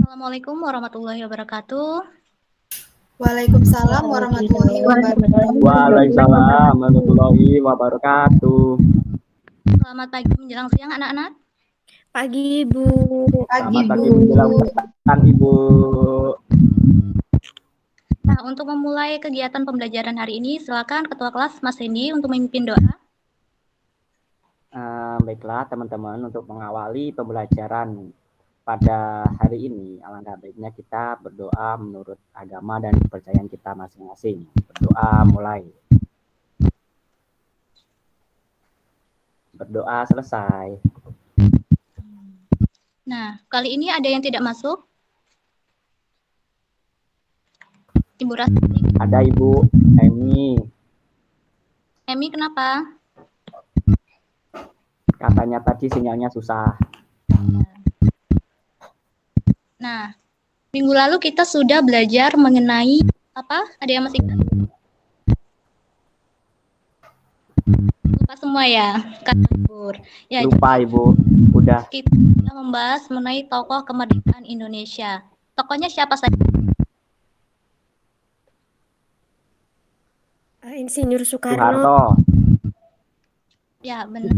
Assalamualaikum warahmatullahi wabarakatuh. Waalaikumsalam warahmatullahi wabarakatuh. Waalaikumsalam warahmatullahi wabarakatuh. Selamat pagi menjelang siang anak-anak. Pagi, Ibu. Selamat pagi menjelang petang, Ibu. Nah, untuk memulai kegiatan pembelajaran hari ini, silakan Ketua Kelas Mas Hendy untuk memimpin doa. Baiklah teman-teman, untuk mengawali pembelajaran pada hari ini, alangkah baiknya kita berdoa menurut agama dan kepercayaan kita masing-masing. Berdoa mulai. Berdoa selesai. Nah, kali ini ada yang tidak masuk? Ibu Rasti. Ada Ibu Emi. Emi, kenapa? Katanya tadi sinyalnya susah. Nah, minggu lalu kita sudah belajar mengenai apa? Ada yang masih ingat? Lupa semua ya, kan libur. Ya, Lupa Ibu, udah. Kita membahas mengenai tokoh kemerdekaan Indonesia. Tokohnya siapa saja? Insinyur Soekarno. Soeharto. Ya, benar.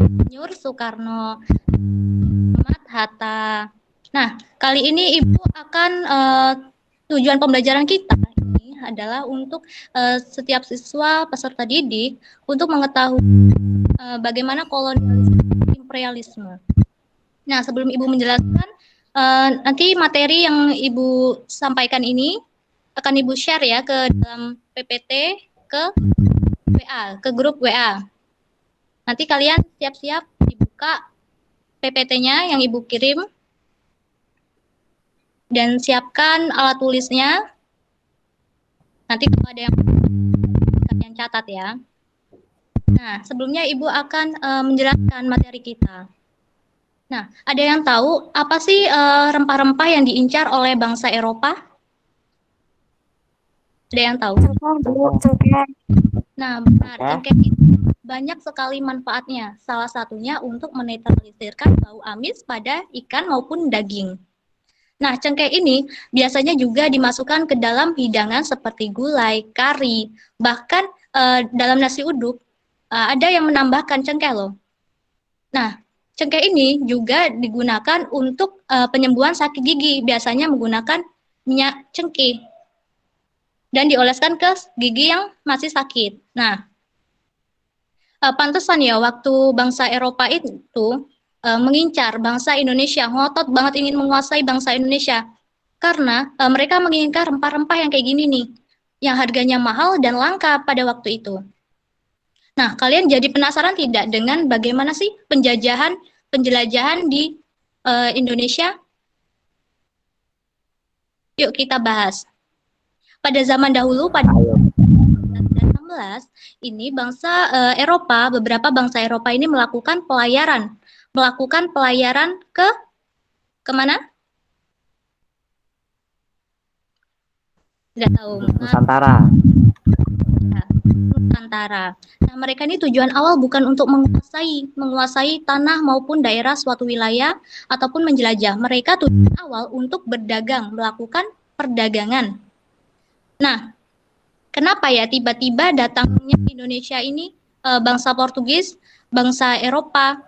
Insinyur Soekarno, Muhammad Hatta. Nah, kali ini Ibu akan tujuan pembelajaran kita ini adalah untuk setiap siswa peserta didik untuk mengetahui bagaimana kolonialisme dan imperialisme. Nah, sebelum Ibu menjelaskan, nanti materi yang Ibu sampaikan ini akan Ibu share ya ke dalam PPT, ke WA, ke grup WA. Nanti kalian siap-siap dibuka PPT-nya yang Ibu kirim dan siapkan alat tulisnya. Nanti kalau ada yang kalian catat ya. Nah, sebelumnya Ibu akan menjelaskan materi kita. Nah, ada yang tahu apa sih rempah-rempah yang diincar oleh bangsa Eropa? Ada yang tahu? Cengkeh. Nah, benar. Cengkeh itu banyak sekali manfaatnya. Salah satunya untuk menetralisirkan bau amis pada ikan maupun daging. Nah, cengkeh ini biasanya juga dimasukkan ke dalam hidangan seperti gulai, kari, bahkan dalam nasi uduk ada yang menambahkan cengkeh loh. Nah, cengkeh ini juga digunakan untuk penyembuhan sakit gigi, biasanya menggunakan minyak cengkeh dan dioleskan ke gigi yang masih sakit. Nah, pantesan ya waktu bangsa Eropa itu mengincar bangsa Indonesia, ngotot banget ingin menguasai bangsa Indonesia. Karena mereka menginginkan rempah-rempah yang kayak gini nih, yang harganya mahal dan langka pada waktu itu. Nah, kalian jadi penasaran tidak dengan bagaimana sih penjelajahan di Indonesia? Yuk kita bahas. Pada zaman dahulu, pada 1916, ini bangsa Eropa, beberapa bangsa Eropa ini melakukan pelayaran ke kemana? Tidak tahu. Nusantara. Nusantara. Nah, mereka ini tujuan awal bukan untuk menguasai tanah maupun daerah suatu wilayah ataupun menjelajah. Mereka tujuan awal untuk berdagang, melakukan perdagangan. Nah, kenapa ya tiba-tiba datangnya Indonesia ini bangsa Portugis, bangsa Eropa?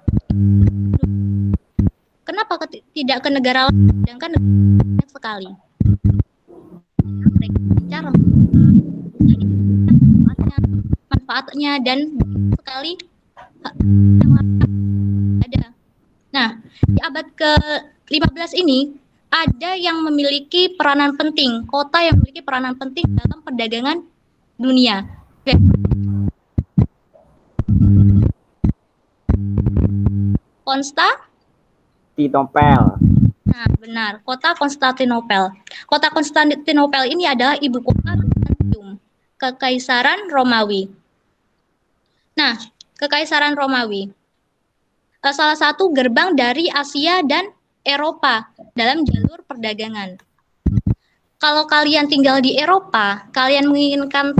Kenapa tidak ke negara lain? Sedangkan banyak sekali. Mereka bicara manfaatnya dan sekali ada. Nah, di abad ke-15 ini ada yang memiliki peranan penting, kota yang memiliki peranan penting dalam perdagangan dunia. Konstantinopel. Nah, benar, kota Konstantinopel. Kota Konstantinopel ini adalah ibu kota Byzantium, Kekaisaran Romawi. Nah, Kekaisaran Romawi salah satu gerbang dari Asia dan Eropa dalam jalur perdagangan. Kalau kalian tinggal di Eropa, kalian menginginkan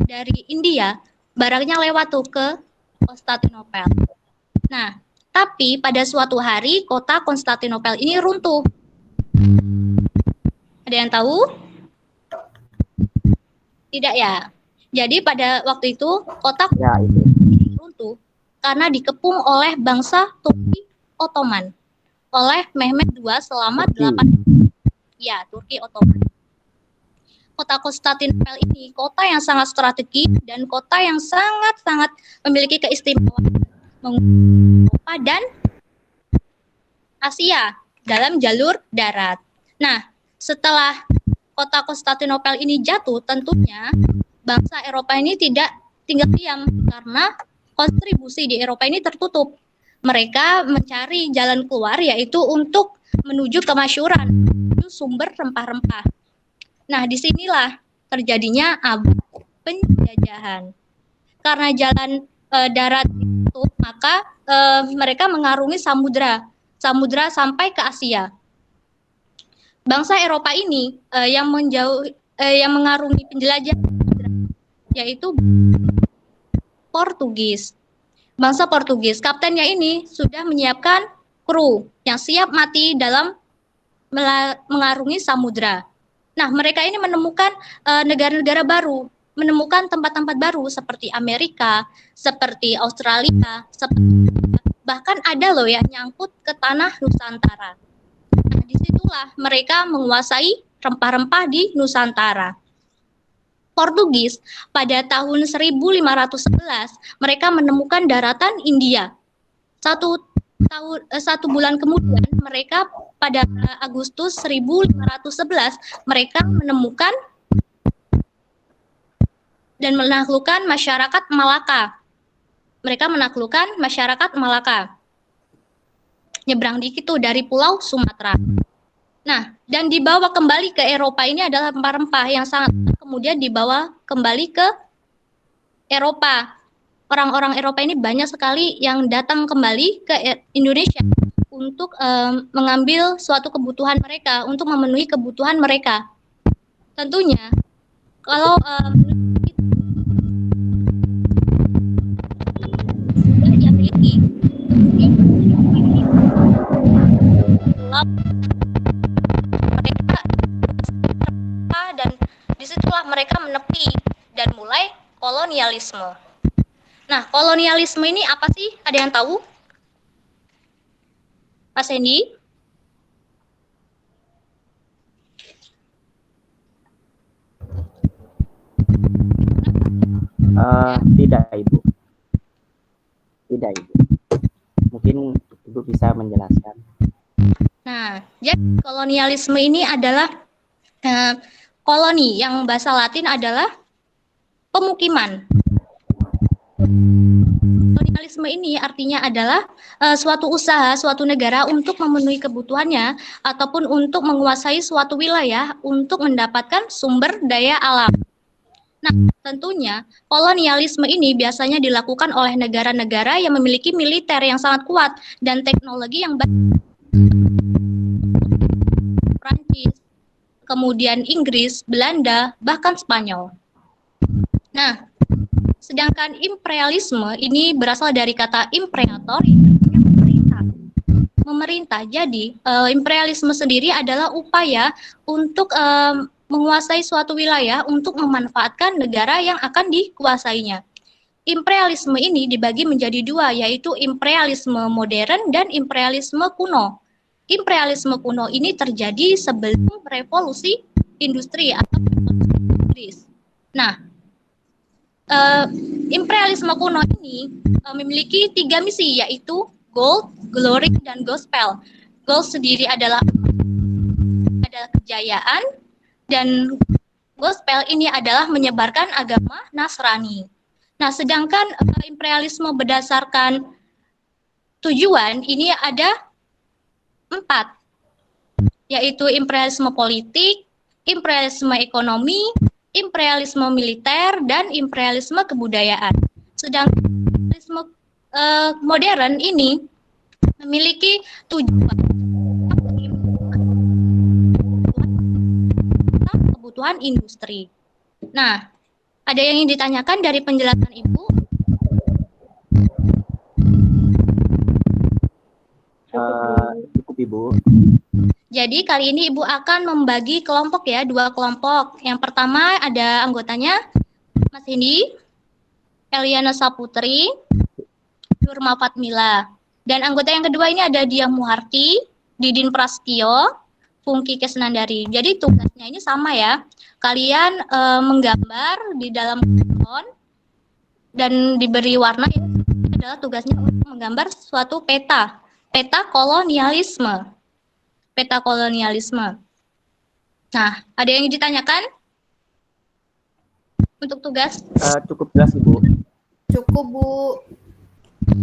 dari India, barangnya lewat tuh ke Konstantinopel. Nah, tapi pada suatu hari kota Konstantinopel ini runtuh. Ada yang tahu? Tidak ya. Jadi pada waktu itu kota Ya, itu. runtuh karena dikepung oleh bangsa Turki Ottoman oleh Mehmet II selama Turki. 8 Turki Ottoman. Kota Konstantinopel ini kota yang sangat strategis dan kota yang sangat-sangat memiliki keistimewaan menghubungkan Eropa dan Asia dalam jalur darat. Nah, setelah kota Konstantinopel ini jatuh, tentunya bangsa Eropa ini tidak tinggal diam karena kontribusi di Eropa ini tertutup. Mereka mencari jalan keluar yaitu untuk menuju kemasyhuran, menuju sumber rempah-rempah. Nah, disinilah terjadinya abad penjajahan. Karena jalan darat itu, maka mereka mengarungi samudra sampai ke Asia. Bangsa Eropa ini yang mengarungi penjelajah yaitu Portugis. Bangsa Portugis, kaptennya ini sudah menyiapkan kru yang siap mati dalam mengarungi samudra. Nah, mereka ini menemukan negara-negara baru, menemukan tempat-tempat baru seperti Amerika, seperti Australia, bahkan ada loh yang nyangkut ke tanah Nusantara. Nah, disitulah mereka menguasai rempah-rempah di Nusantara. Portugis pada tahun 1511 mereka menemukan daratan India. Satu bulan kemudian mereka pada Agustus 1511 mereka menemukan dan menaklukkan masyarakat Malaka. Mereka menaklukkan masyarakat Malaka. Nyebrang dikit tuh dari Pulau Sumatera. Nah, dan dibawa kembali ke Eropa ini adalah rempah-rempah yang sangat kemudian dibawa kembali ke Eropa. Orang-orang Eropa ini banyak sekali yang datang kembali ke Indonesia untuk mengambil suatu kebutuhan mereka, untuk memenuhi kebutuhan mereka. Tentunya, kalau sudah dimiliki, kemudian mereka dan disitulah mereka menepi dan mulai kolonialisme. Nah, kolonialisme ini apa sih? Ada yang tahu? Mas Hendy? Tidak, Ibu. Tidak, Ibu. Mungkin Ibu bisa menjelaskan. Nah, jadi kolonialisme ini adalah koloni yang bahasa Latin adalah pemukiman. Kolonialisme ini artinya adalah suatu usaha, suatu negara untuk memenuhi kebutuhannya ataupun untuk menguasai suatu wilayah untuk mendapatkan sumber daya alam. Nah, tentunya kolonialisme ini biasanya dilakukan oleh negara-negara yang memiliki militer yang sangat kuat dan teknologi yang baik. Prancis, kemudian Inggris, Belanda, bahkan Spanyol. Nah, sedangkan imperialisme ini berasal dari kata imperator yang memerintah. Memerintah. Jadi, imperialisme sendiri adalah upaya untuk menguasai suatu wilayah untuk memanfaatkan negara yang akan dikuasainya. Imperialisme ini dibagi menjadi dua, yaitu imperialisme modern dan imperialisme kuno. Imperialisme kuno ini terjadi sebelum revolusi industri atau revolusi Inggris. Nah, imperialisme kuno ini memiliki 3 misi, yaitu gold, glory, dan gospel. Gold sendiri adalah kejayaan, dan gospel ini adalah menyebarkan agama Nasrani. Nah, sedangkan imperialisme berdasarkan tujuan ini ada 4, yaitu imperialisme politik, imperialisme ekonomi, imperialisme militer, dan imperialisme kebudayaan. Sedangkan imperialisme modern ini memiliki tujuan kebutuhan industri. Nah, ada yang ingin ditanyakan dari penjelasan Ibu? Cukup, Ibu. Jadi kali ini Ibu akan membagi kelompok ya, 2 kelompok. Yang pertama ada anggotanya Mas Hendy, Eliana Saputri, Nurma Fatmila. Dan anggota yang kedua ini ada Diah Muharti, Didin Prastio, Pungki Kesnandari. Jadi tugasnya ini sama ya. Kalian menggambar di dalam karton dan diberi warna. Ini adalah tugasnya untuk menggambar suatu peta kolonialisme. Peta kolonialisme. Nah, ada yang ditanyakan untuk tugas? Cukup jelas, Ibu. Cukup, Bu.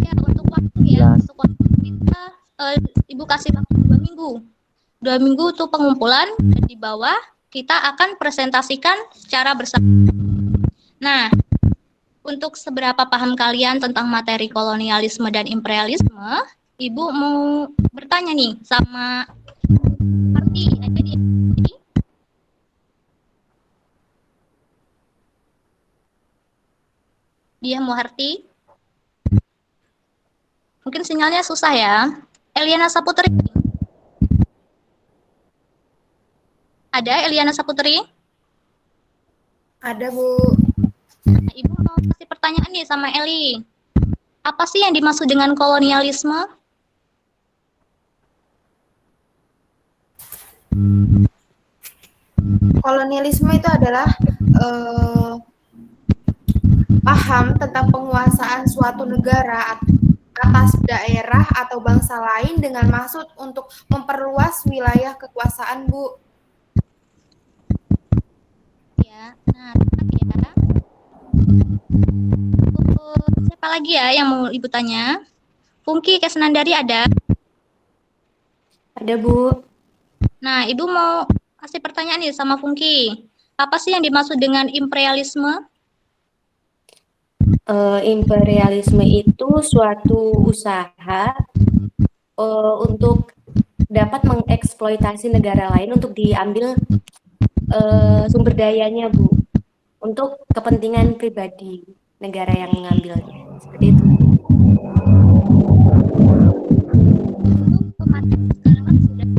Ya, untuk waktu ya, untuk waktu kita Ibu kasih waktu 2 minggu. 2 minggu untuk pengumpulan dan di bawah kita akan presentasikan secara bersama. Nah, untuk seberapa paham kalian tentang materi kolonialisme dan imperialisme, Ibu mau bertanya nih sama Arti. Jadi Diah Muharti. Mungkin sinyalnya susah ya. Eliana Saputri. Ada Eliana Saputri? Ada, Bu. Nah, Ibu mau kasih pertanyaan nih sama Eli. Apa sih yang dimaksud dengan kolonialisme? Kolonialisme itu adalah paham tentang penguasaan suatu negara atas daerah atau bangsa lain dengan maksud untuk memperluas wilayah kekuasaan, Bu. Ya, nah ya. Siapa lagi ya yang mau Ibu tanya? Pungki Kesnandari ada? Ada, Bu. Nah, Ibu mau kasih pertanyaan nih sama Pungki. Apa sih yang dimaksud dengan imperialisme? Imperialisme itu suatu usaha untuk dapat mengeksploitasi negara lain untuk diambil sumber dayanya, Bu, untuk kepentingan pribadi negara yang mengambilnya. Seperti itu. Untuk pemateri sekarang kan sudah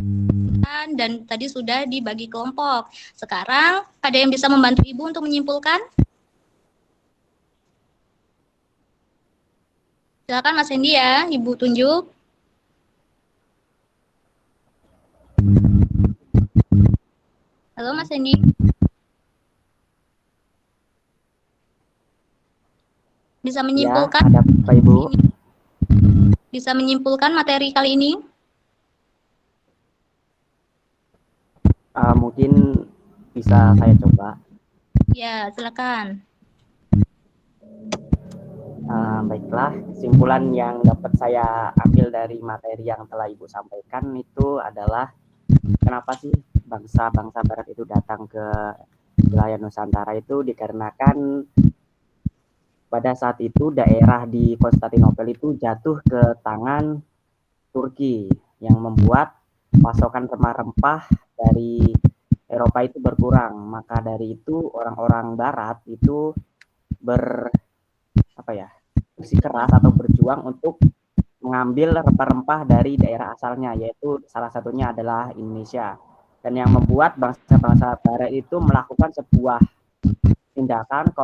dan tadi sudah dibagi kelompok. Sekarang ada yang bisa membantu Ibu untuk menyimpulkan? Silakan Mas Hendy ya, Ibu tunjuk. Halo Mas Hendy. Bisa menyimpulkan? Ya, ada Pak Ibu. Bisa menyimpulkan materi kali ini? Mungkin bisa saya coba. Ya, silakan. Baiklah, kesimpulan yang dapat saya ambil dari materi yang telah Ibu sampaikan itu adalah kenapa sih bangsa-bangsa Barat itu datang ke wilayah Nusantara itu dikarenakan pada saat itu daerah di Konstantinopel itu jatuh ke tangan Turki yang membuat pasokan rempah-rempah dari Eropa itu berkurang. Maka dari itu orang-orang Barat itu bersikeras atau berjuang untuk mengambil rempah-rempah dari daerah asalnya, yaitu salah satunya adalah Indonesia. Dan yang membuat bangsa-bangsa Barat itu melakukan sebuah tindakan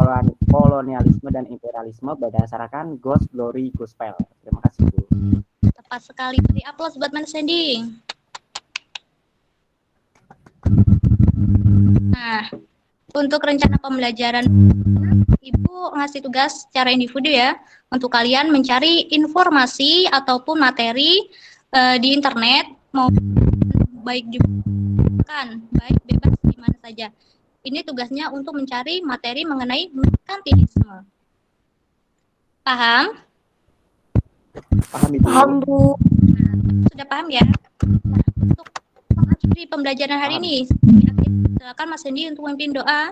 kolonialisme dan imperialisme berdasarkan Ghost Glory Gospel. Terima kasih, Bu. Tepat sekali. Beri aplaus buat Mas Hendy. Nah, untuk rencana pembelajaran, Ibu ngasih tugas secara individu ya, untuk kalian mencari informasi ataupun materi di internet, mau baik juga kan, baik bebas di mana saja. Ini tugasnya untuk mencari materi mengenai merkantilisme. Paham? Paham, Ibu? Paham, Bu. Sudah paham ya? Nah, untuk mengakhiri pembelajaran hari ini, silakan Mas Hendy untuk memimpin doa.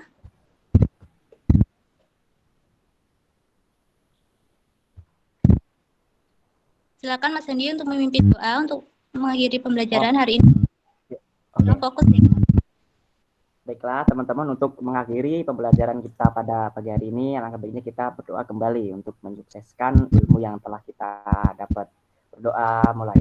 Silakan Mas Hendy untuk memimpin doa untuk mengakhiri pembelajaran hari ini. Oke. Fokus ya. Baiklah, teman-teman, untuk mengakhiri pembelajaran kita pada pagi hari ini, alangkah baiknya kita berdoa kembali untuk mensukseskan ilmu yang telah kita dapat. Berdoa mulai.